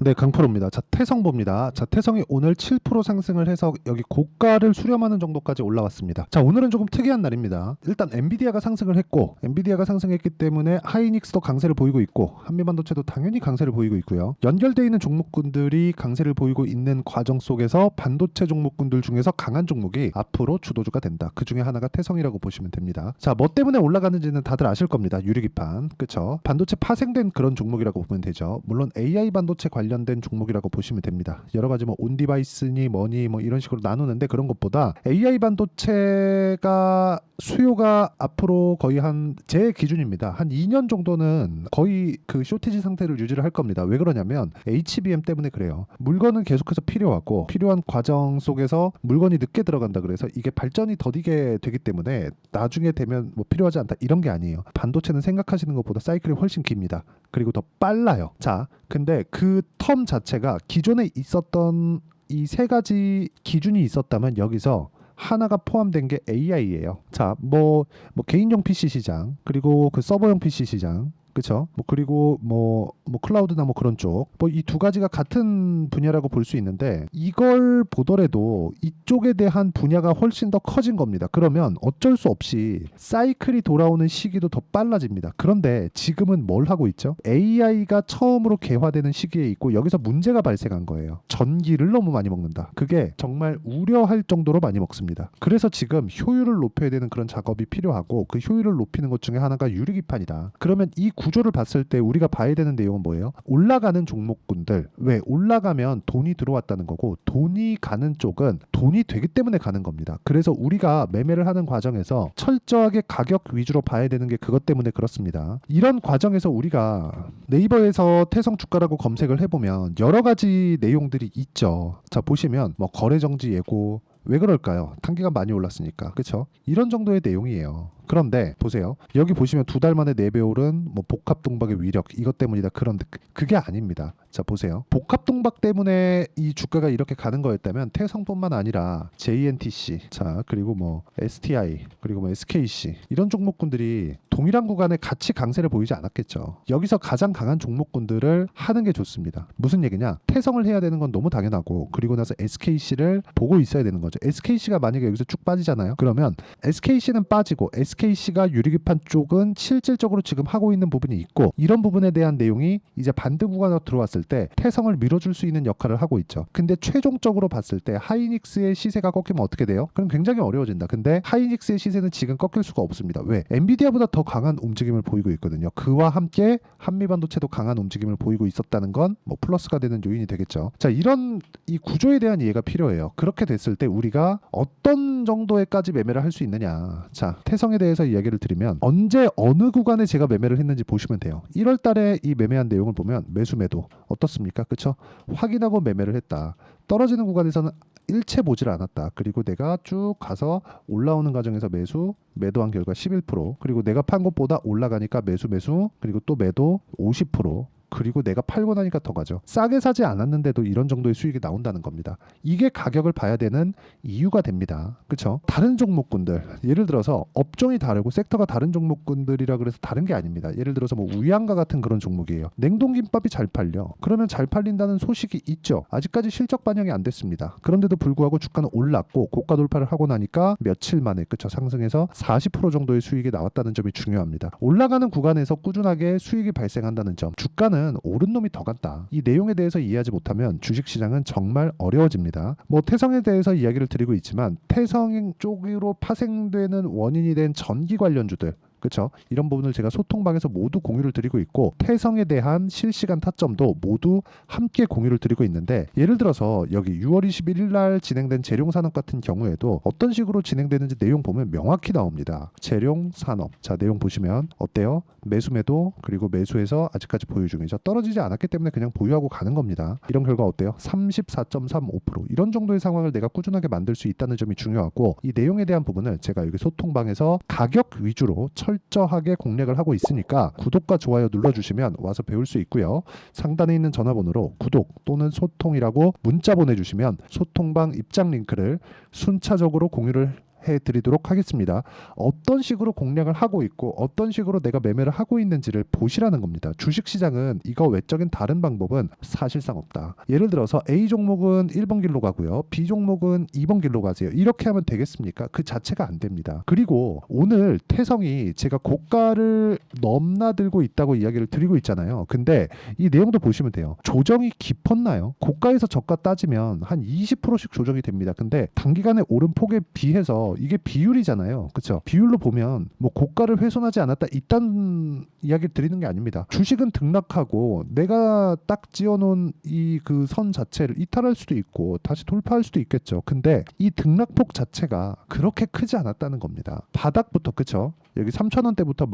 네, 강프로입니다. 자, 태성 봅니다. 자, 태성이 오늘 7% 상승을 해서 여기 고가를 수렴하는 정도까지 올라왔습니다. 자, 오늘은 조금 특이한 날입니다. 일단 엔비디아가 상승을 했고, 엔비디아가 상승했기 때문에 하이닉스도 강세를 보이고 있고, 한미반도체도 당연히 강세를 보이고 있고요. 연결되어 있는 종목군들이 강세를 보이고 있는 과정 속에서 반도체 종목군들 중에서 강한 종목이 앞으로 주도주가 된다. 그 중에 하나가 태성이라고 보시면 됩니다. 자, 뭐 때문에 올라가는지는 다들 아실 겁니다. 유리기판, 그쵸? 반도체 파생된 그런 종목이라고 보면 되죠. 물론 AI 반도체 관련된 종목이라고 보시면 됩니다. 여러 가지 뭐 온디바이스니 뭐니 뭐 이런 식으로 나누는데, 그런 것보다 AI 반도체가 수요가 앞으로 거의 제 기준입니다. 한 2년 정도는 거의 그 쇼티지 상태를 유지를 할 겁니다. 왜 그러냐면 HBM 때문에 그래요. 물건은 계속해서 필요하고, 필요한 과정 속에서 물건이 늦게 들어간다 그래서 이게 발전이 더디게 되기 때문에 나중에 되면 뭐 필요하지 않다 이런 게 아니에요. 반도체는 생각하시는 것보다 사이클이 훨씬 깁니다. 그리고 더 빨라요. 자, 근데 그 텀 자체가 기존에 있었던 이 세 가지 기준이 있었다면 여기서 하나가 포함된 게 AI예요. 자, 뭐 개인용 PC 시장, 그리고 그 서버용 PC 시장, 그쵸? 뭐 그리고 뭐 클라우드나 뭐 그런 쪽, 뭐 이 두 가지가 같은 분야라고 볼 수 있는데, 이걸 보더라도 이쪽에 대한 분야가 훨씬 더 커진 겁니다. 그러면 어쩔 수 없이 사이클이 돌아오는 시기도 더 빨라집니다. 그런데 지금은 뭘 하고 있죠? AI가 처음으로 개화되는 시기에 있고, 여기서 문제가 발생한 거예요. 전기를 너무 많이 먹는다. 그게 정말 우려할 정도로 많이 먹습니다. 그래서 지금 효율을 높여야 되는 그런 작업이 필요하고, 그 효율을 높이는 것 중에 하나가 유리기판이다. 그러면 이 구조를 봤을 때 우리가 봐야 되는 내용은 뭐예요? 올라가는 종목군들, 왜 올라가면 돈이 들어왔다는 거고, 돈이 가는 쪽은 돈이 되기 때문에 가는 겁니다. 그래서 우리가 매매를 하는 과정에서 철저하게 가격 위주로 봐야 되는 게 그것 때문에 그렇습니다. 이런 과정에서 우리가 네이버에서 태성 주가라고 검색을 해보면 여러 가지 내용들이 있죠. 자, 보시면 뭐 거래 정지 예고, 왜 그럴까요? 단기가 많이 올랐으니까. 그쵸? 이런 정도의 내용이에요. 그런데 보세요. 여기 보시면 2달 만에 4배 오른 뭐 복합동박의 위력, 이것 때문이다, 그런 그게 아닙니다. 자, 보세요. 복합동박 때문에 이 주가가 이렇게 가는 거였다면 태성뿐만 아니라 JNTC, 자, 그리고 뭐 STI, 그리고 뭐 SKC, 이런 종목군들이 동일한 구간에 같이 강세를 보이지 않았겠죠. 여기서 가장 강한 종목군들을 하는 게 좋습니다. 무슨 얘기냐? 태성을 해야 되는 건 너무 당연하고, 그리고 나서 SKC를 보고 있어야 되는 거죠. SKC가 만약에 여기서 쭉 빠지잖아요. 그러면 SKC는 빠지고, SKC가 유리기판 쪽은 실질적으로 지금 하고 있는 부분이 있고, 이런 부분에 대한 내용이 이제 반등 구간으로 들어왔을 때 태성을 밀어줄 수 있는 역할을 하고 있죠. 근데 최종적으로 봤을 때 하이닉스의 시세가 꺾이면 어떻게 돼요? 그럼 굉장히 어려워진다. 근데 하이닉스의 시세는 지금 꺾일 수가 없습니다. 왜? 엔비디아보다 더 강한 움직임을 보이고 있거든요. 그와 함께 한미반도체도 강한 움직임을 보이고 있었다는 건 뭐 플러스가 되는 요인이 되겠죠. 자, 이런 이 구조에 대한 이해가 필요해요. 그렇게 됐을 때 우리가 어떤 정도에까지 매매를 할 수 있느냐. 자, 태성에 대해서 이야기를 드리면 언제 어느 구간에 제가 매매를 했는지 보시면 돼요. 1월 달에 이 매매한 내용을 보면 매수 매도 어떻습니까? 그쵸? 확인하고 매매를 했다. 떨어지는 구간에서는 일체 보질 않았다. 그리고 내가 쭉 가서 올라오는 과정에서 매도한 결과 11%, 그리고 내가 판 것보다 올라가니까 매수, 그리고 또 매도 50%, 그리고 내가 팔고 나니까 더 가죠. 싸게 사지 않았는데도 이런 정도의 수익이 나온다는 겁니다. 이게 가격을 봐야 되는 이유가 됩니다. 그렇죠? 다른 종목군들, 예를 들어서 업종이 다르고 섹터가 다른 종목군들이라 그래서 다른 게 아닙니다. 예를 들어서 뭐 우양과 같은 그런 종목이에요. 냉동김밥이 잘 팔려. 그러면 잘 팔린다는 소식이 있죠. 아직까지 실적 반영이 안 됐습니다. 그런데도 불구하고 주가는 올랐고, 고가 돌파를 하고 나니까 며칠 만에, 그쵸, 상승해서 40% 정도의 수익이 나왔다는 점이 중요합니다. 올라가는 구간에서 꾸준하게 수익이 발생한다는 점, 주가는 오른 놈이 더 간다. 이 내용에 대해서 이해하지 못하면 주식시장은 정말 어려워집니다. 뭐 태성에 대해서 이야기를 드리고 있지만, 태성 쪽으로 파생되는 원인이 된 전기 관련주들, 그렇죠? 이런 부분을 제가 소통방에서 모두 공유를 드리고 있고, 태성에 대한 실시간 타점도 모두 함께 공유를 드리고 있는데, 예를 들어서 여기 6월 21일 날 진행된 재룡산업 같은 경우에도 어떤 식으로 진행되는지 내용 보면 명확히 나옵니다. 재룡산업, 자, 내용 보시면 어때요? 매수 매도, 그리고 매수해서 아직까지 보유 중이죠. 떨어지지 않았기 때문에 그냥 보유하고 가는 겁니다. 이런 결과 어때요? 34.35%, 이런 정도의 상황을 내가 꾸준하게 만들 수 있다는 점이 중요하고, 이 내용에 대한 부분을 제가 여기 소통방에서 가격 위주로 철저하게 공략을 하고 있으니까 구독과 좋아요 눌러주시면 와서 배울 수 있고요. 상단에 있는 전화번호로 구독 또는 소통이라고 문자 보내주시면 소통방 입장 링크를 순차적으로 공유를 해드리도록 하겠습니다. 어떤 식으로 공략을 하고 있고 어떤 식으로 내가 매매를 하고 있는지를 보시라는 겁니다. 주식시장은 이거 외적인 다른 방법은 사실상 없다. 예를 들어서 A 종목은 1번 길로 가고요. B 종목은 2번 길로 가세요. 이렇게 하면 되겠습니까? 그 자체가 안 됩니다. 그리고 오늘 태성이 제가 고가를 넘나들고 있다고 이야기를 드리고 있잖아요. 근데 이 내용도 보시면 돼요. 조정이 깊었나요? 고가에서 저가 따지면 한 20%씩 조정이 됩니다. 근데 단기간에 오른 폭에 비해서 이게 비율이잖아요. 그렇죠? 비율로 보면 뭐 고가를 훼손하지 않았다 이딴 이야기 드리는 게 아닙니다. 주식은 등락하고 내가 딱 지어놓은 이 그 선 자체를 이탈할 수도 있고 다시 돌파할 수도 있겠죠. 근데 이 등락폭 자체가 그렇게 크지 않았다는 겁니다. 바닥부터 그쵸? 여기 3,000원대부터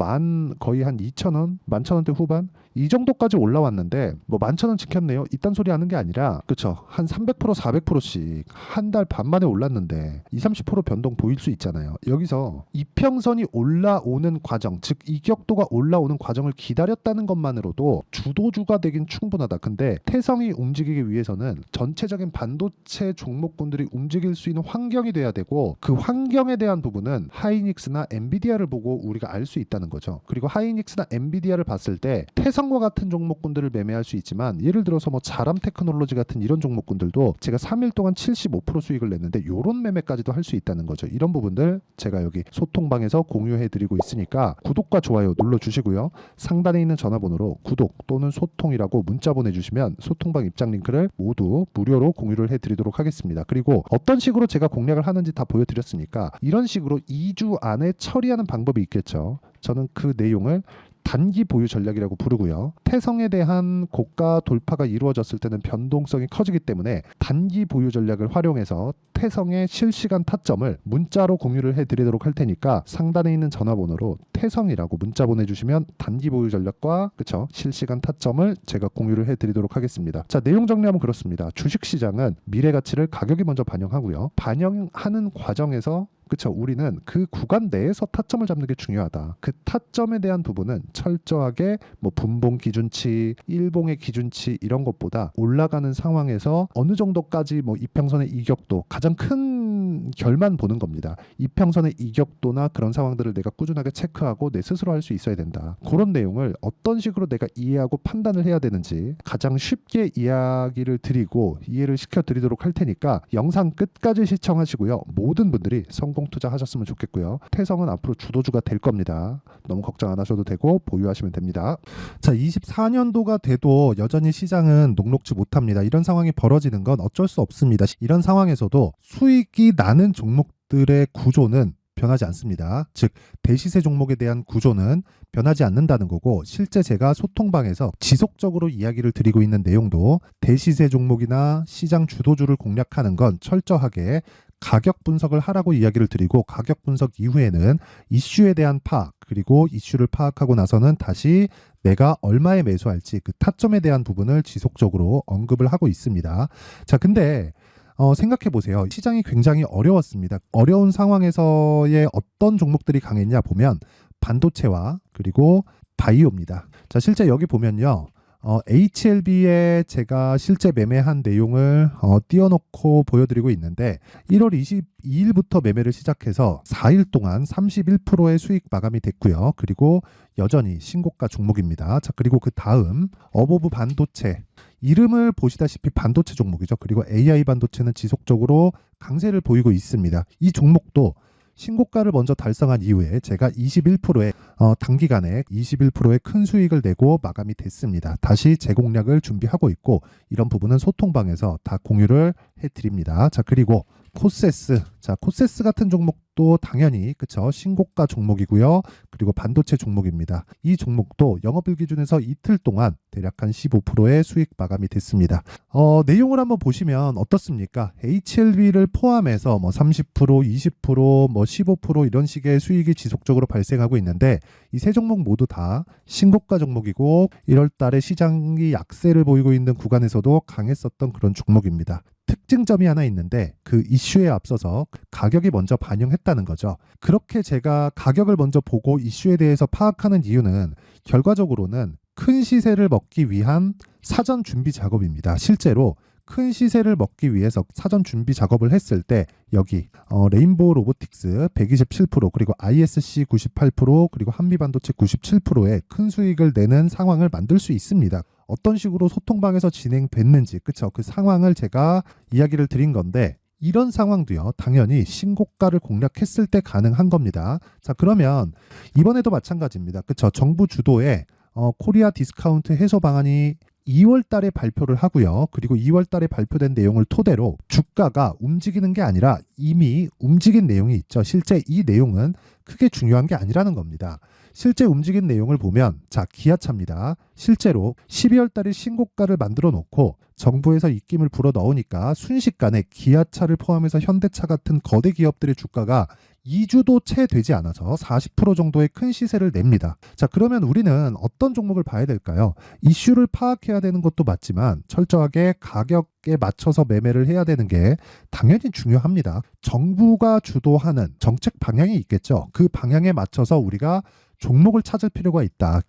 거의 한 2,000원, 11,000원대 후반 이 정도까지 올라왔는데 뭐 11,000원 지켰네요. 이딴 소리 하는 게 아니라 그쵸? 한 300%, 400%씩 한 달 반 만에 올랐는데 20, 30% 변동 보일 수 있잖아요. 여기서 이평선이 올라오는 과정, 즉 이격도가 올라오는 과정을 기다렸다는 것만으로도 주도주가 되긴 충분하다. 근데 태성이 움직이기 위해서는 전체적인 반도체 종목군들이 움직일 수 있는 환경이 돼야 되고 그 환경에 대한 부분은 하이닉스나 엔비디아를 보고 우리가 알 수 있다는 거죠. 그리고 하이닉스나 엔비디아를 봤을 때 태성과 같은 종목군들을 매매할 수 있지만 예를 들어서 뭐 자람 테크놀로지 같은 이런 종목군들도 제가 3일 동안 75% 수익을 냈는데 요런 매매까지도 할 수 있다는 거죠. 이런 부분들 제가 여기 소통방에서 공유해 드리고 있으니까 구독과 좋아요 눌러주시고요. 상단에 있는 전화번호로 구독 또는 소통이라고 문자 보내주시면 소통방 입장 링크를 모두 무료로 공유를 해드리도록 하겠습니다. 그리고 어떤 식으로 제가 공략을 하는지 다 보여드렸으니까 이런 식으로 2주 안에 처리하는 방법이 있겠죠. 저는 그 내용을 단기 보유 전략이라고 부르고요. 태성에 대한 고가 돌파가 이루어졌을 때는 변동성이 커지기 때문에 단기 보유 전략을 활용해서 태성의 실시간 타점을 문자로 공유를 해드리도록 할 테니까 상단에 있는 전화번호로 태성이라고 문자 보내주시면 단기 보유 전략과 그쵸 실시간 타점을 제가 공유를 해드리도록 하겠습니다. 자, 내용 정리하면 그렇습니다. 주식시장은 미래 가치를 가격이 먼저 반영하고요. 반영하는 과정에서 그쵸. 우리는 그 구간 내에서 타점을 잡는 게 중요하다. 그 타점에 대한 부분은 철저하게 뭐 분봉 기준치, 일봉의 기준치 이런 것보다 올라가는 상황에서 어느 정도까지 뭐 이평선의 이격도 가장 큰 결만 보는 겁니다. 이평선의 이격도나 그런 상황들을 내가 꾸준하게 체크하고 내 스스로 할 수 있어야 된다. 그런 내용을 어떤 식으로 내가 이해하고 판단을 해야 되는지 가장 쉽게 이야기를 드리고 이해를 시켜드리도록 할 테니까 영상 끝까지 시청하시고요. 모든 분들이 성공 투자하셨으면 좋겠고요. 태성은 앞으로 주도주가 될 겁니다. 너무 걱정 안 하셔도 되고 보유하시면 됩니다. 자, 24년도가 돼도 여전히 시장은 녹록지 못합니다. 이런 상황이 벌어지는 건 어쩔 수 없습니다. 이런 상황에서도 수익이 나는 종목들의 구조는 변하지 않습니다. 즉 대시세 종목에 대한 구조는 변하지 않는다는 거고 실제 제가 소통방에서 지속적으로 이야기를 드리고 있는 내용도 대시세 종목이나 시장 주도주를 공략하는 건 철저하게 가격 분석을 하라고 이야기를 드리고 가격 분석 이후에는 이슈에 대한 파악 그리고 이슈를 파악하고 나서는 다시 내가 얼마에 매수할지 그 타점에 대한 부분을 지속적으로 언급을 하고 있습니다. 자, 근데 생각해 보세요. 시장이 굉장히 어려웠습니다. 어려운 상황에서의 어떤 종목들이 강했냐 보면 반도체와 그리고 바이오입니다. 자, 실제 여기 보면요. HLB에 제가 실제 매매한 내용을 띄워놓고 보여드리고 있는데 1월 22일부터 매매를 시작해서 4일 동안 31%의 수익 마감이 됐고요. 그리고 여전히 신고가 종목입니다. 자, 그리고 그 다음 어보브 반도체 이름을 보시다시피 반도체 종목이죠. 그리고 AI 반도체는 지속적으로 강세를 보이고 있습니다. 이 종목도 신고가를 먼저 달성한 이후에 제가 21%의 단기간에 21%의 큰 수익을 내고 마감이 됐습니다. 다시 재공략을 준비하고 있고 이런 부분은 소통방에서 다 공유를 해드립니다. 자, 그리고 코세스. 자, 코세스 같은 종목도 당연히 그쵸 신고가 종목이고요. 그리고 반도체 종목입니다. 이 종목도 영업일 기준에서 이틀 동안 대략 한 15%의 수익 마감이 됐습니다. 내용을 한번 보시면 어떻습니까? HLB를 포함해서 뭐 30%, 20%, 뭐 15% 이런 식의 수익이 지속적으로 발생하고 있는데 이 세 종목 모두 다 신고가 종목이고 1월 달에 시장이 약세를 보이고 있는 구간에서도 강했었던 그런 종목입니다. 특징점이 하나 있는데 그 이슈에 앞서서 가격이 먼저 반영했다는 거죠. 그렇게 제가 가격을 먼저 보고 이슈에 대해서 파악하는 이유는 결과적으로는 큰 시세를 먹기 위한 사전 준비 작업입니다. 실제로 큰 시세를 먹기 위해서 사전 준비 작업을 했을 때 여기 레인보우 로보틱스 127% 그리고 ISC 98% 그리고 한미반도체 97%의 큰 수익을 내는 상황을 만들 수 있습니다. 어떤 식으로 소통방에서 진행됐는지 그쵸? 그 상황을 제가 이야기를 드린 건데 이런 상황도요 당연히 신고가를 공략했을 때 가능한 겁니다. 자 그러면 이번에도 마찬가지입니다. 그쵸? 정부 주도의 코리아 디스카운트 해소 방안이 2월 달에 발표를 하고요. 그리고 2월 달에 발표된 내용을 토대로 주가가 움직이는 게 아니라 이미 움직인 내용이 있죠. 실제 이 내용은 크게 중요한 게 아니라는 겁니다. 실제 움직인 내용을 보면 자 기아차입니다. 실제로 12월 달에 신고가를 만들어 놓고 정부에서 입김을 불어 넣으니까 순식간에 기아차를 포함해서 현대차 같은 거대 기업들의 주가가 2주도 채 되지 않아서 40% 정도의 큰 시세를 냅니다. 자 그러면 우리는 어떤 종목을 봐야 될까요? 이슈를 파악해야 되는 것도 맞지만 철저하게 가격에 맞춰서 매매를 해야 되는 게 당연히 중요합니다. 정부가 주도하는 정책 방향이 있겠죠. 그 방향에 맞춰서 우리가 종목을 찾을 필요가 있다.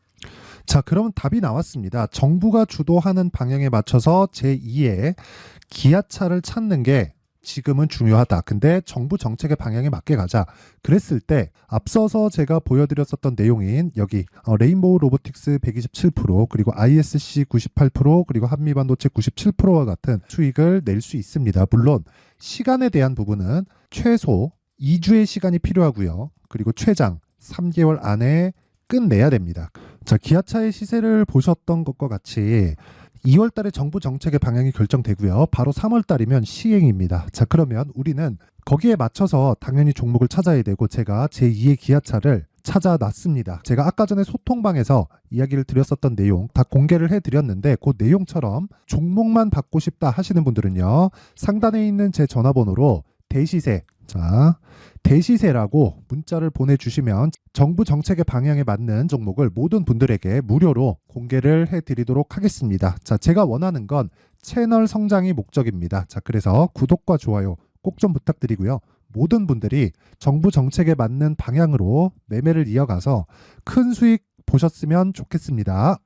자 그러면 답이 나왔습니다. 정부가 주도하는 방향에 맞춰서 제2의 기아차를 찾는 게 지금은 중요하다. 근데 정부 정책의 방향에 맞게 가자. 그랬을 때 앞서서 제가 보여드렸었던 내용인 여기 레인보우 로보틱스 127% 그리고 ISC 98% 그리고 한미반도체 97%와 같은 수익을 낼 수 있습니다. 물론 시간에 대한 부분은 최소 2주의 시간이 필요하고요. 그리고 최장 3개월 안에 끝내야 됩니다. 자, 기아차의 시세를 보셨던 것과 같이 2월 달에 정부 정책의 방향이 결정되고요. 바로 3월 달이면 시행입니다. 자, 그러면 우리는 거기에 맞춰서 당연히 종목을 찾아야 되고 제가 제2의 기아차를 찾아놨습니다. 제가 아까 전에 소통방에서 이야기를 드렸었던 내용 다 공개를 해드렸는데 그 내용처럼 종목만 받고 싶다 하시는 분들은요. 상단에 있는 제 전화번호로 대시세 자 대시세라고 문자를 보내주시면 정부 정책의 방향에 맞는 종목을 모든 분들에게 무료로 공개를 해드리도록 하겠습니다. 자, 제가 원하는 건 채널 성장이 목적입니다. 자, 그래서 구독과 좋아요 꼭 좀 부탁드리고요. 모든 분들이 정부 정책에 맞는 방향으로 매매를 이어가서 큰 수익 보셨으면 좋겠습니다.